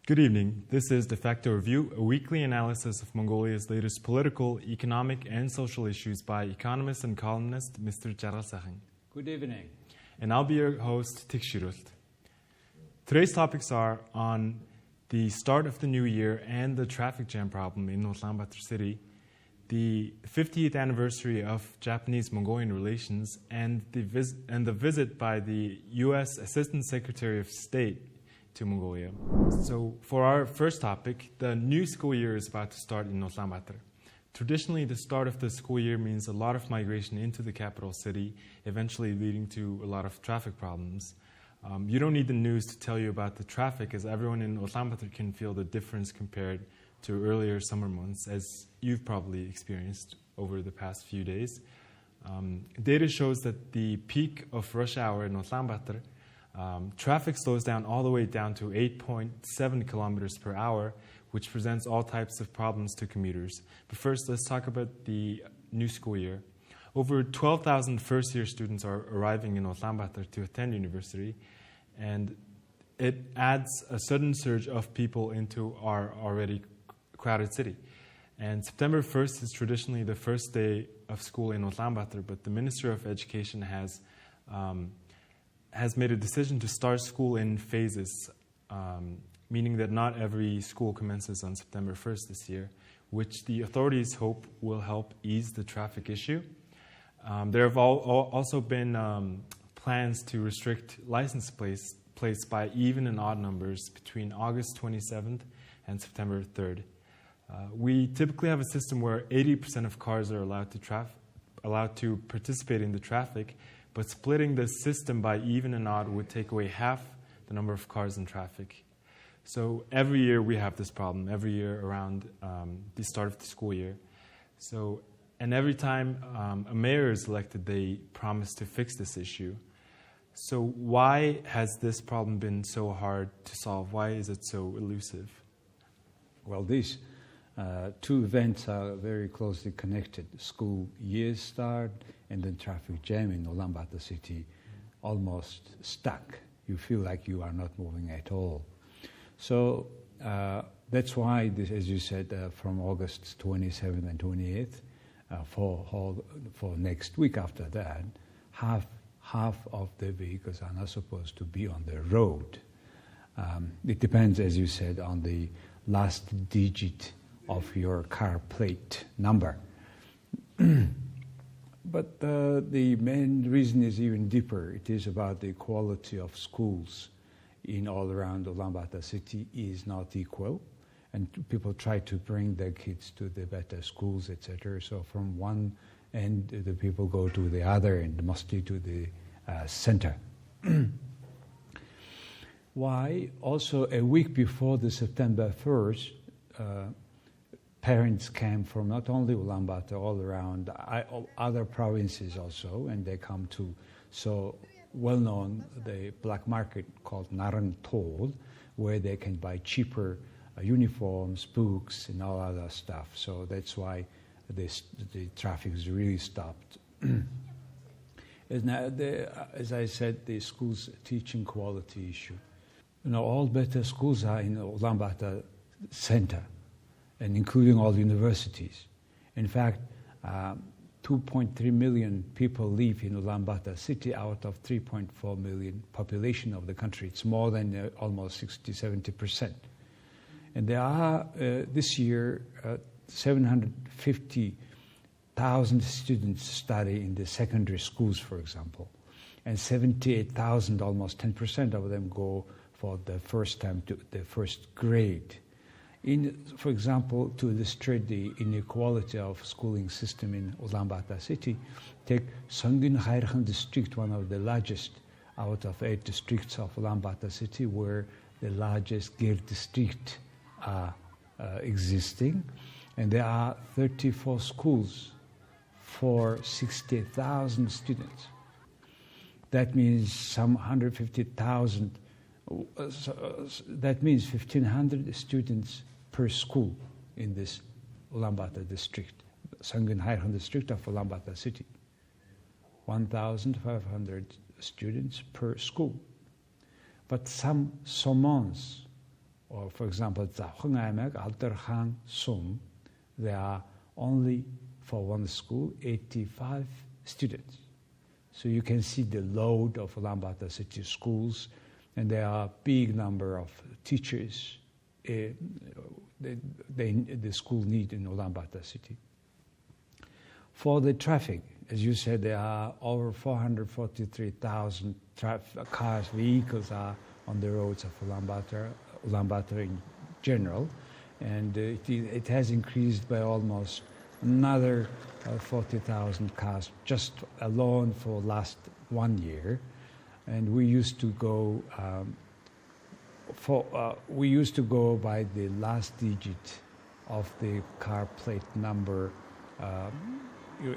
Good evening. This is Defacto Review, a weekly analysis of Mongolia's latest political, economic, and social issues by economist and columnist Mr. Jarasakhan. Good evening. And I'll be your host, Tikshirult. Today's topics are on the start of the new year and the traffic jam problem in Ulaanbaatar city, the 50th anniversary of Japanese-Mongolian relations, and the visit by the U.S. Assistant Secretary of State to Mongolia. So for our first topic, the new school year is about to start in Ulaanbaatar. Traditionally, the start of the school year means a lot of migration into the capital city, eventually leading to a lot of traffic problems. You don't need the news to tell you about the traffic, as everyone in Ulaanbaatar can feel the difference compared to earlier summer months, as you've probably experienced over the past few days. Data shows that the peak of rush hour in Ulaanbaatar, traffic slows down all the way down to 8.7 kilometers per hour, which presents all types of problems to commuters. But first, let's talk about the new school year. Over 12,000 first-year students are arriving in Ulaanbaatar to attend university, and it adds a sudden surge of people into our already crowded city. And September 1st is traditionally the first day of school in Ulaanbaatar, but the Minister of Education has made a decision to start school in phases, meaning that not every school commences on September 1st this year, which the authorities hope will help ease the traffic issue. There have also been plans to restrict license plates by even and odd numbers between August 27th and September 3rd. We typically have a system where 80% of cars are allowed to participate in the traffic, but splitting the system by even and odd would take away half the number of cars in traffic. So every year we have this problem, every year around the start of the school year. And every time a mayor is elected, they promise to fix this issue. So why has this problem been so hard to solve? Why is it so elusive? Well, these two events are very closely connected. School year start and then traffic jam in Ulaanbaatar city, almost stuck. You feel like you are not moving at all. So that's why, this, as you said, from August 27th and 28th, for next week after that, half of the vehicles are not supposed to be on the road. It depends, as you said, on the last digit of your car plate number. But the main reason is even deeper. It is about the quality of schools in all around Ulaanbaatar city is not equal, and people try to bring their kids to the better schools, etc. So from one end, the people go to the other, and mostly to the center. Why? Also, a week before the September 1st, parents came from not only Ulaanbaatar, all around other provinces also, and they come to so well-known the black market called Narang Tol, where they can buy cheaper uniforms, books, and all other stuff. So that's why the traffic is really stopped. As I said, the school's teaching quality issue. All better schools are in Ulaanbaatar center, and including all universities. In fact, 2.3 million people live in Ulaanbaatar city out of 3.4 million population of the country. It's more than almost 60-70%. And there are, this year, 750,000 students study in the secondary schools, for example. And 78,000, almost 10% of them go for the first time to the first grade. For example, to illustrate the inequality of schooling system in Ulaanbaatar city, take Seongun district, one of the largest out of 8 districts of Ulaanbaatar city, where the largest Gir district are existing. And there are 34 schools for 60,000 students. That means some 150,000, that means 1,500 students per school in this Ulaanbaatar district, Seongun district of Ulaanbaatar city. 1,500 students per school. But some Somons or for example, Hungaimek, Alterhang, Sum, there are only for one school 85 students. So you can see the load of Ulaanbaatar city schools, and there are a big number of teachers the school need in Ulaanbaatar city. For the traffic, as you said, there are over 443,000 cars, vehicles are on the roads of Ulaanbaatar in general, and it has increased by almost another 40,000 cars just alone for last 1 year. And we used to go by the last digit of the car plate number.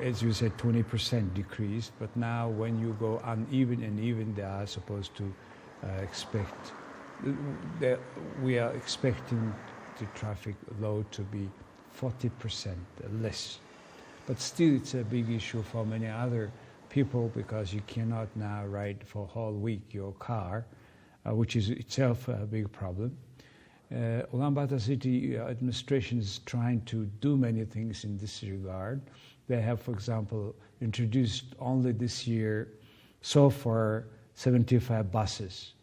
As you said, 20% decreased, but now when you go uneven and even, they are supposed to we are expecting the traffic load to be 40% less. But still, it's a big issue for many other people because you cannot now ride for a whole week your car, which is itself a big problem. Ulaanbaatar city administration is trying to do many things in this regard. They have, for example, introduced only this year, so far, 75 buses,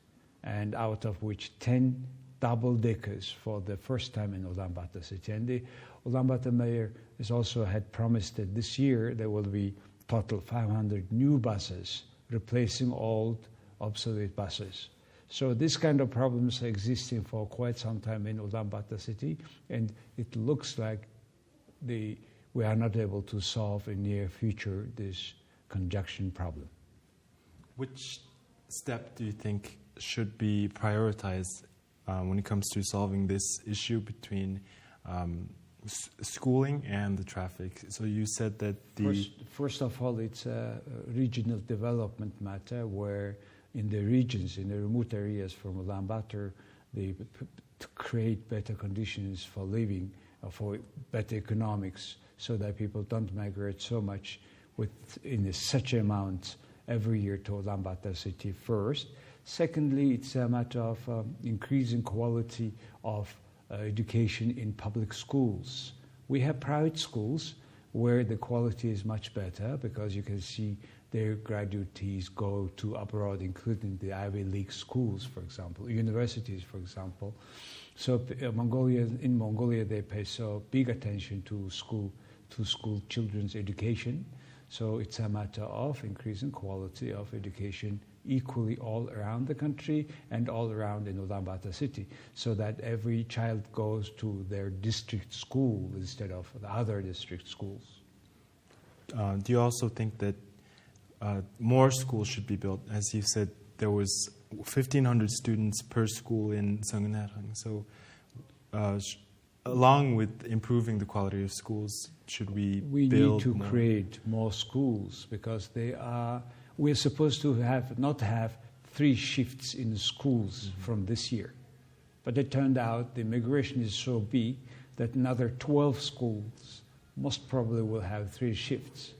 and out of which 10 double-deckers for the first time in Ulaanbaatar city. And the Ulaanbaatar mayor has also had promised that this year there will be total 500 new buses replacing old, obsolete buses. So this kind of problems are existing for quite some time in Ulaanbaatar city, and it looks like we are not able to solve in near future this congestion problem. Which step do you think should be prioritized when it comes to solving this issue between schooling and the traffic? So you said that First of all, it's a regional development matter where in the regions, in the remote areas from Ulaanbaatar, to create better conditions for living, for better economics, so that people don't migrate so much in such amounts every year to Ulaanbaatar city first. Secondly, it's a matter of increasing quality of education in public schools. We have private schools where the quality is much better because you can see their graduates go to abroad, including the Ivy League schools, for example, universities, for example. So in Mongolia, they pay so big attention to school children's education. So it's a matter of increasing quality of education equally all around the country and all around in Ulaanbaatar city, so that every child goes to their district school instead of the other district schools. Do you also think that more schools should be built? As you said, there was 1,500 students per school in Seongnam. So along with improving the quality of schools, should we build need to more? Create more schools because we're supposed to not have 3 shifts in schools from this year. But it turned out the migration is so big that another 12 schools most probably will have 3 shifts,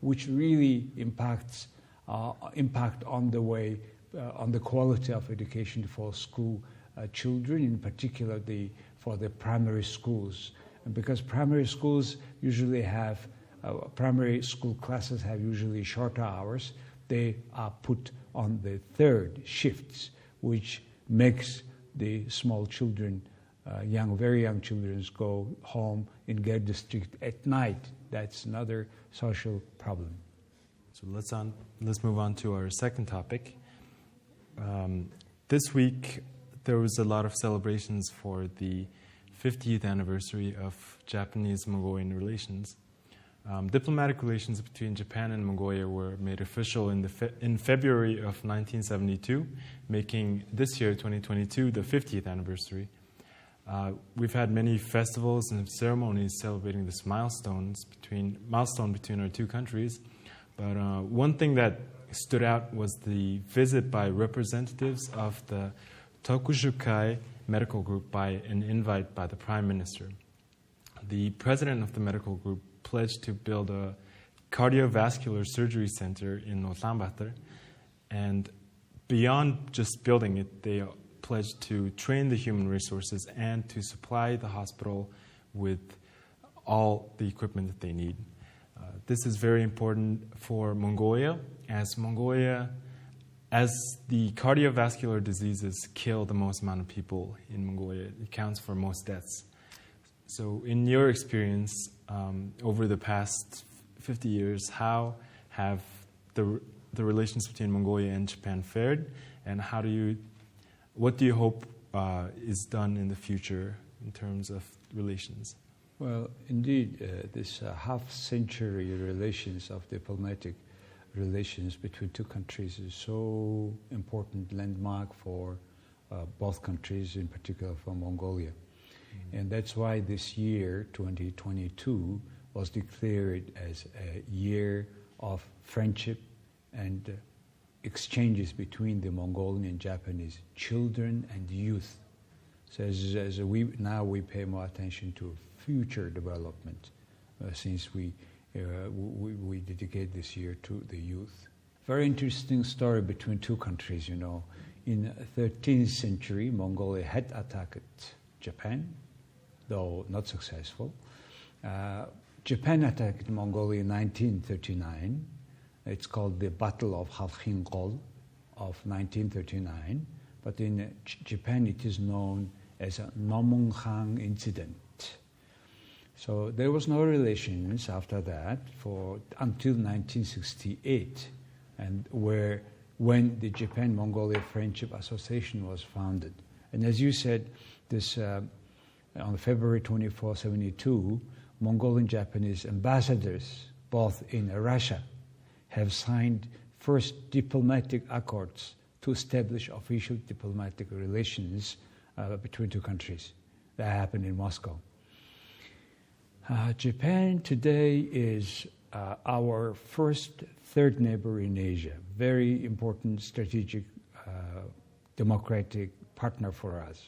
which really impact on the quality of education for school children, in particular for the primary schools. And because primary schools usually have, primary school classes have usually shorter hours, they are put on the 3rd shifts, which makes the small children, very young children, go home in Gare district at night. That's another social problem. So let's move on to our second topic. This week, there was a lot of celebrations for the 50th anniversary of Japanese-Mongolian relations. Diplomatic relations between Japan and Mongolia were made official in February of 1972, making this year, 2022, the 50th anniversary. We've had many festivals and ceremonies celebrating this milestone between our two countries. But one thing that stood out was the visit by representatives of the Tokushukai Medical Group by an invite by the Prime Minister. The president of the medical group pledged to build a cardiovascular surgery center in Ulaanbaatar, and beyond just building it, they pledged to train the human resources and to supply the hospital with all the equipment that they need. This is very important for Mongolia, as the cardiovascular diseases kill the most amount of people in Mongolia. It accounts for most deaths. So in your experience, over the past 50 years, how have the relations between Mongolia and Japan fared, and what do you hope is done in the future in terms of relations? Well, indeed, this half-century relations of diplomatic relations between two countries is so important landmark for both countries, in particular for Mongolia. And that's why this year, 2022, was declared as a year of friendship and exchanges between the Mongolian and Japanese children and youth. So as we pay more attention to future development, since we dedicate this year to the youth. Very interesting story between two countries, In the 13th century, Mongolia had attacked Japan, though not successful. Japan attacked Mongolia in 1939. It's called the Battle of Halkhingol of 1939. But in Japan, it is known as a Nomonghang incident. So there was no relations after that until 1968, and when the Japan-Mongolia Friendship Association was founded. And as you said, this on February 24, 1972, Mongolian-Japanese ambassadors, both in Russia, have signed first diplomatic accords to establish official diplomatic relations between two countries. That happened in Moscow. Japan today is our third neighbor in Asia, very important strategic democratic partner for us.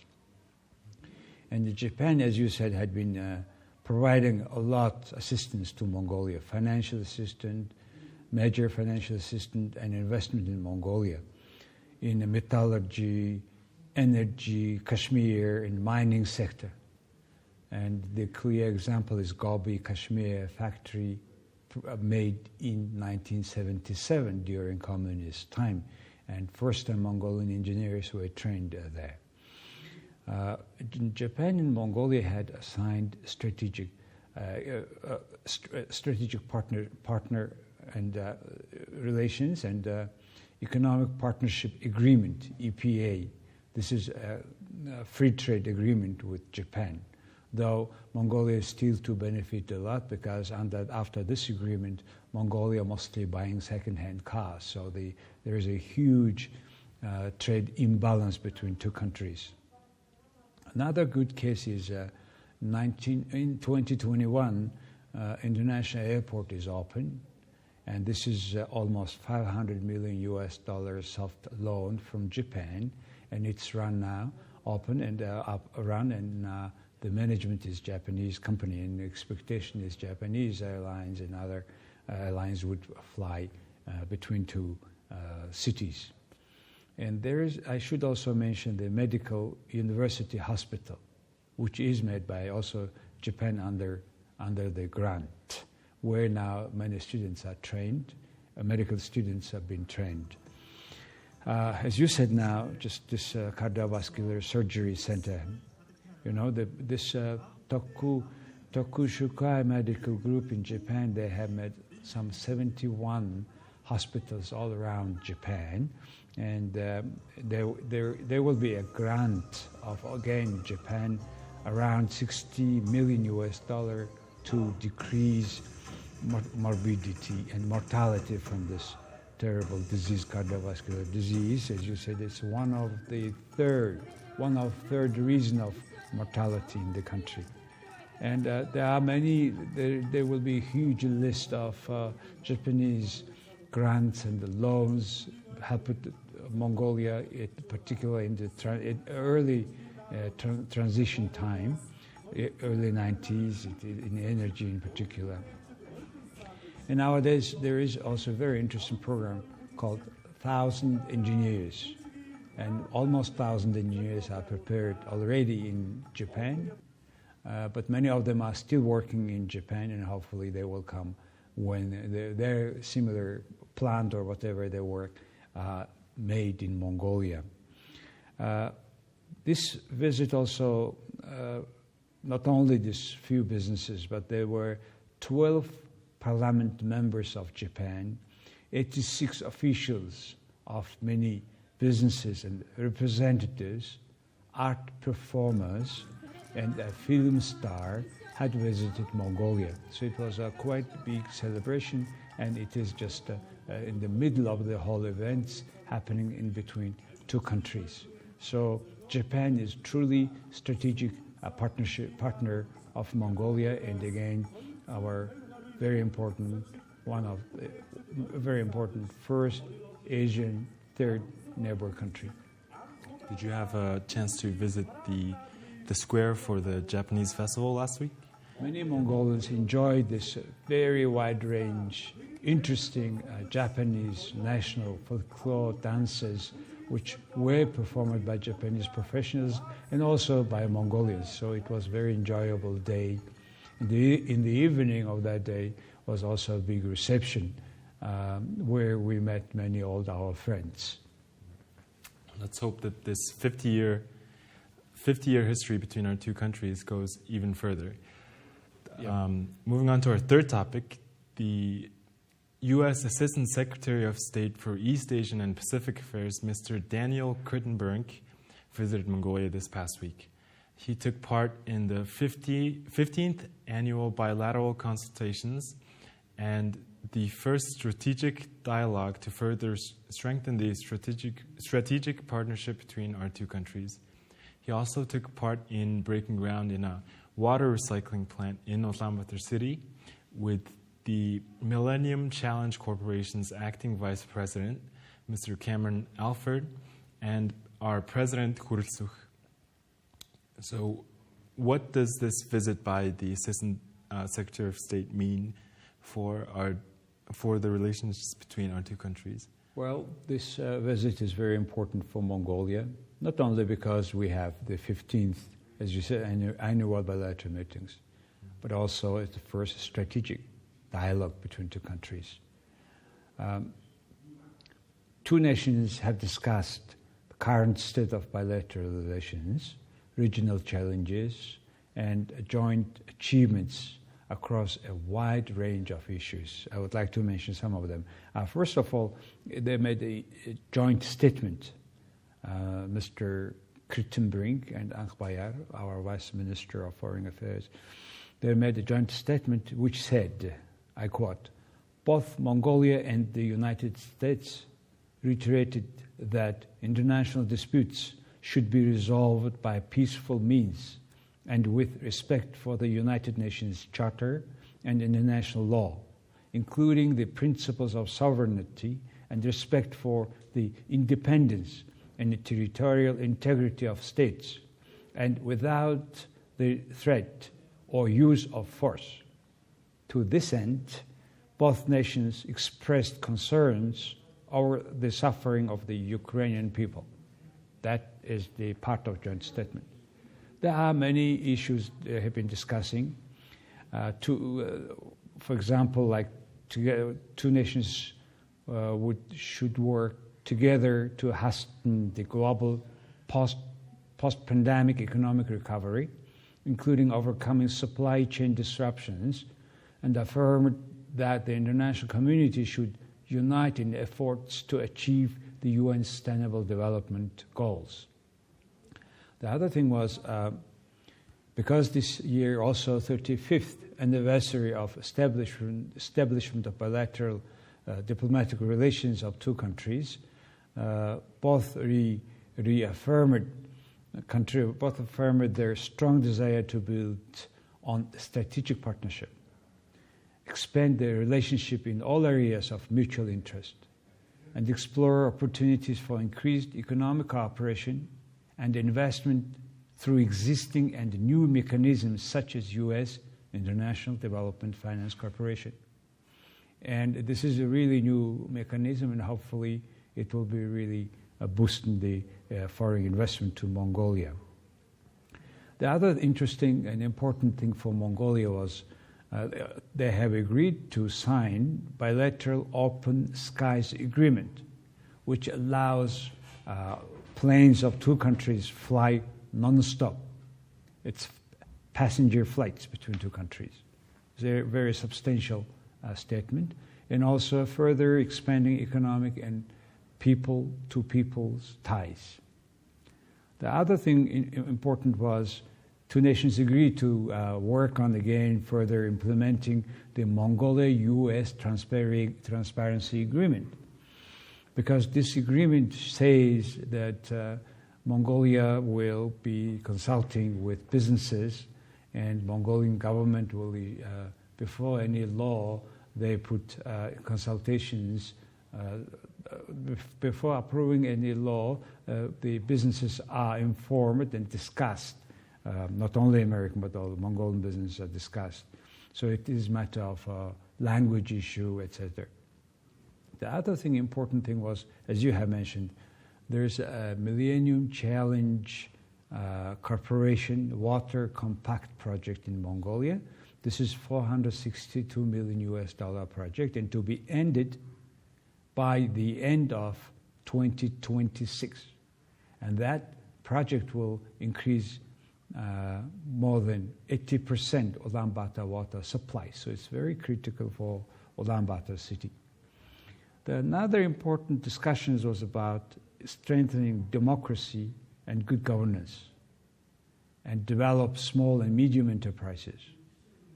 And Japan, as you said, had been providing a lot of assistance to Mongolia, financial assistance, major financial assistance and investment in Mongolia, in metallurgy, energy, Kashmir, in mining sector. And the clear example is Gobi Kashmir factory made in 1977 during communist time, and first-time Mongolian engineers were trained there. Japan and Mongolia had signed strategic partner and relations and economic partnership agreement (EPA). This is a free trade agreement with Japan. Though Mongolia is still to benefit a lot because after this agreement, Mongolia mostly buying second-hand cars. So there is a huge trade imbalance between two countries. Another good case is in 2021, international airport is open, and this is almost $500 million soft loan from Japan, and it's run now, open and the management is Japanese company, and the expectation is Japanese airlines and other airlines would fly between two cities. And I should also mention the medical university hospital, which is made by also Japan under the grant, where now many students are trained, medical students have been trained. As you said now, just this cardiovascular surgery center, this Tokushukai Medical Group in Japan, they have made some 71 hospitals all around Japan, and there will be a grant of, again, Japan, around $60 million to decrease morbidity and mortality from this terrible disease, cardiovascular disease. As you said, it's one of third reason of mortality in the country. And there are many, there will be a huge list of Japanese grants and loans helped Mongolia, particularly in the early transition time, early 90s, in energy in particular. And nowadays there is also a very interesting program called 1,000 Engineers. and almost 1,000 engineers are prepared already in Japan, but many of them are still working in Japan, and hopefully they will come when their similar plant or whatever they work made in Mongolia. This visit also, not only these few businesses, but there were 12 parliament members of Japan, 86 officials of many businesses and representatives, art performers, and a film star had visited Mongolia. So it was a quite big celebration, and it is just in the middle of the whole events happening in between two countries. So Japan is truly strategic partner of Mongolia, and again, our very important, one of the very important first Asian third neighbor country. Did you have a chance to visit the square for the Japanese festival last week? Many Mongolians enjoyed this very wide range, interesting Japanese national folklore dances, which were performed by Japanese professionals and also by Mongolians. So it was a very enjoyable day. In the evening of that day was also a big reception where we met many old our friends. Let's hope that this 50-year history between our two countries goes even further. Yeah. Moving on to our third topic, the U.S. Assistant Secretary of State for East Asian and Pacific Affairs, Mr. Daniel Crittenbrink, visited Mongolia this past week. He took part in the 15th annual bilateral consultations and the first strategic dialogue to further strengthen the strategic partnership between our two countries. He also took part in breaking ground in a water recycling plant in Ulaanbaatar City with the Millennium Challenge Corporation's acting vice president, Mr. Cameron Alford, and our president, Khurelsukh. So what does this visit by the Assistant Secretary of State mean for the relationships between our two countries? Well, this visit is very important for Mongolia, not only because we have the 15th, as you said, annual bilateral meetings, but also it's the first strategic dialogue between two countries. Two nations have discussed the current state of bilateral relations, regional challenges, and joint achievements across a wide range of issues. I would like to mention some of them. First of all, they made a joint statement. Mr. Crittenbrink and Ankbayar, our Vice Minister of Foreign Affairs, they made a joint statement which said, I quote, "Both Mongolia and the United States reiterated that international disputes should be resolved by peaceful means and with respect for the United Nations Charter and international law, including the principles of sovereignty and respect for the independence and the territorial integrity of states, and without the threat or use of force. To this end, both nations expressed concerns over the suffering of the Ukrainian people." That is the part of joint statement. There are many issues they have been discussing. For example, like two nations should work together to hasten the global post-pandemic economic recovery, including overcoming supply chain disruptions, and affirmed that the international community should unite in efforts to achieve the UN Sustainable Development Goals. The other thing was, because this year also 35th anniversary of establishment of bilateral diplomatic relations of two countries, both affirmed their strong desire to build on strategic partnership, expand their relationship in all areas of mutual interest, and explore opportunities for increased economic cooperation and investment through existing and new mechanisms such as U.S. International Development Finance Corporation. And this is a really new mechanism, and hopefully it will be really boosting the foreign investment to Mongolia. The other interesting and important thing for Mongolia was they have agreed to sign bilateral open skies agreement, which allows planes of two countries fly non-stop. It's passenger flights between two countries. It's a very substantial statement, and also further expanding economic and people-to-people's ties. The other thing important was two nations agreed to work on again further implementing the Mongolia-U.S. Transparency Agreement, because this agreement says that Mongolia will be consulting with businesses, and Mongolian government will, before any law, they put consultations. Before approving any law, the businesses are informed and discussed. Not only American, but all the Mongolian businesses are discussed. So it is a matter of language issue, etc. The other important thing was, as you have mentioned, there's a Millennium Challenge Corporation Water Compact project in Mongolia. This is $462 million US project, and to be ended by the end of 2026. And that project will increase more than 80% Ulaanbaatar water supply. So it's very critical for Ulaanbaatar city. Another important discussion was about strengthening democracy and good governance, and develop small and medium enterprises,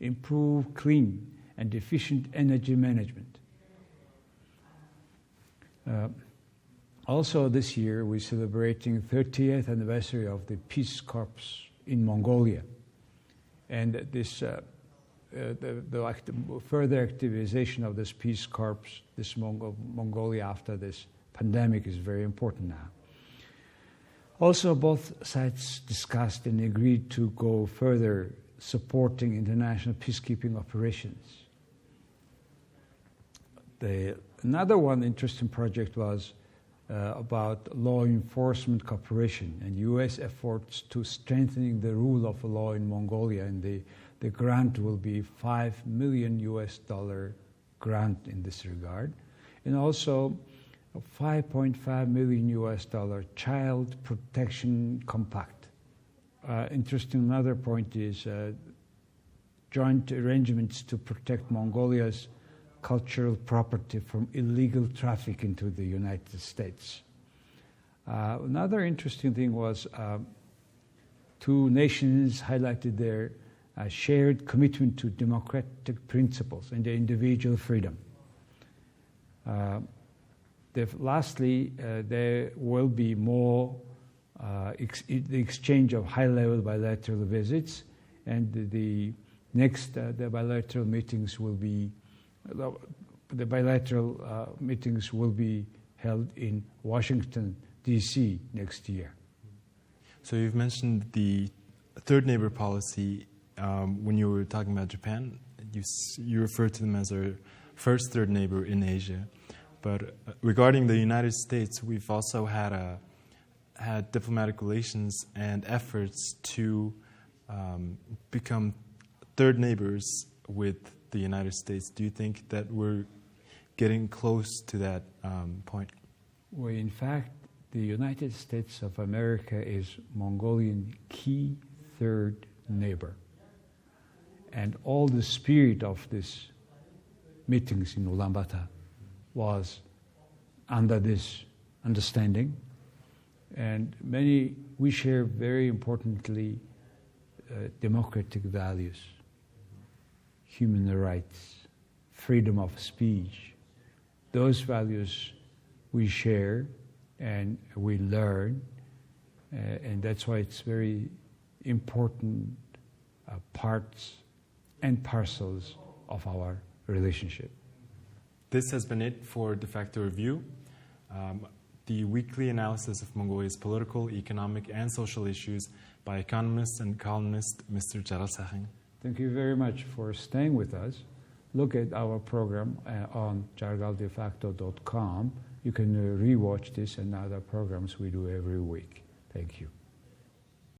improve clean and efficient energy management. Also this year we're celebrating 30th anniversary of the Peace Corps in Mongolia, and this the further activization of this Peace Corps, this Mongolia after this pandemic is very important now. Also, both sides discussed and agreed to go further supporting international peacekeeping operations. Another one interesting project was about law enforcement cooperation and U.S. efforts to strengthening the rule of law in Mongolia, and the grant will be $5 million US grant in this regard, and also a $5.5 million US child protection compact. Interesting another point is joint arrangements to protect Mongolia's cultural property from illegal traffic into the United States. Another interesting thing was two nations highlighted their shared commitment to democratic principles and individual freedom. Lastly, there will be more the exchange of high-level bilateral visits, and the next the bilateral meetings will be held in Washington, D.C. next year. So you've mentioned the third neighbor policy. When you were talking about Japan, you referred to them as our first third neighbor in Asia. But regarding the United States, we've also had diplomatic relations and efforts to become third neighbors with the United States. Do you think that we're getting close to that point? Well, in fact, the United States of America is Mongolian key third neighbor. And all the spirit of these meetings in Ulaanbaatar was under this understanding. And we share very importantly democratic values, human rights, freedom of speech. Those values we share and we learn, and that's why it's very important parts and parcels of our relationship. This has been it for Defacto Review, the weekly analysis of Mongolia's political, economic, and social issues by economist and columnist Mr. Jaral Sahing. Thank you very much for staying with us. Look at our program on jargaldefacto.com you can rewatch this and other programs we do every week. Thank you.